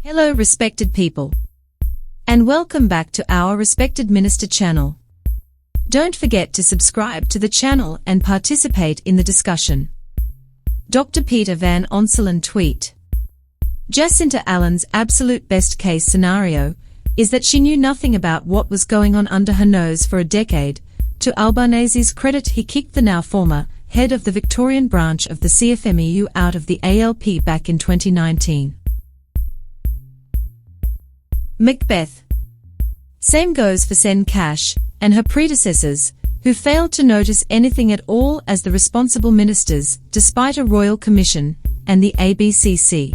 Hello respected people, and welcome back to our Respected Minister channel. Don't forget to subscribe to the channel and participate in the discussion. Dr. Peter van Onselen tweet: Jacinta Allan's absolute best case scenario is that she knew nothing about what was going on under her nose for a decade. To Albanese's credit, he kicked the now former head of the Victorian branch of the CFMEU out of the ALP back in 2019. Macbeth. Same goes for Sen Cash and her predecessors, who failed to notice anything at all as the responsible ministers, despite a royal commission and the ABCC.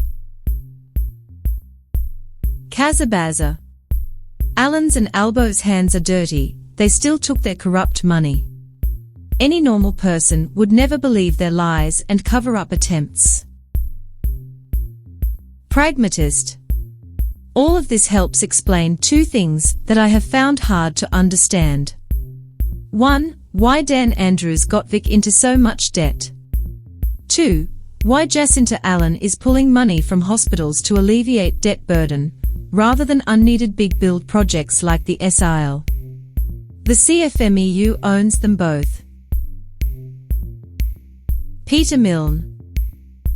Kazabaza. Allan's and Albo's hands are dirty, they still took their corrupt money. Any normal person would never believe their lies and cover-up attempts. Pragmatist. All of this helps explain two things that I have found hard to understand. 1. Why Dan Andrews got Vic into so much debt. 2. Why Jacinta Allan is pulling money from hospitals to alleviate debt burden, rather than unneeded big build projects like the SIL. The CFMEU owns them both. Peter Milne.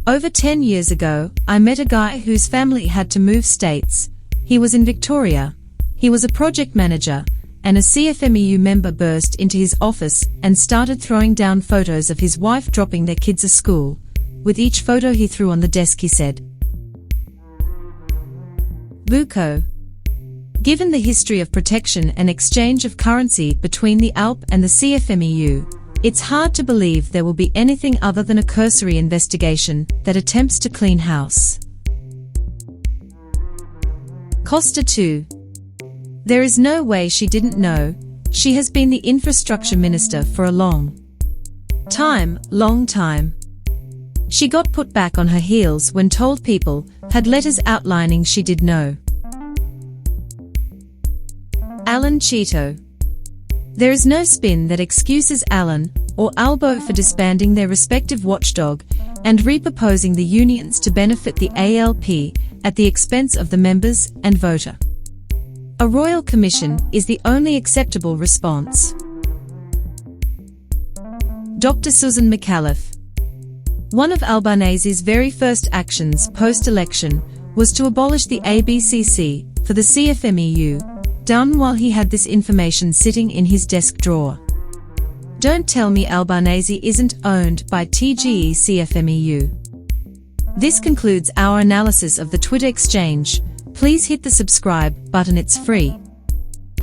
Over 10 years ago, I met a guy whose family had to move states. He was in Victoria. He was a project manager, and a CFMEU member burst into his office and started throwing down photos of his wife dropping their kids at school. With each photo he threw on the desk, he said, Buko. Given the history of protection and exchange of currency between the ALP and the CFMEU, it's hard to believe there will be anything other than a cursory investigation that attempts to clean house. Costa 2. There is no way she didn't know. She has been the infrastructure minister for a long time. She got put back on her heels when told people had letters outlining she did know. Alan Cheeto. There is no spin that excuses Allan or Albo for disbanding their respective watchdog and repurposing the unions to benefit the ALP at the expense of the members and voter. A royal commission is the only acceptable response. Dr. Susan McAuliffe. One of Albanese's very first actions post-election was to abolish the ABCC for the CFMEU, done while he had this information sitting in his desk drawer. Don't tell me Albanese isn't owned by TGE CFMEU. This concludes our analysis of the Twitter exchange. Please hit the subscribe button, it's free.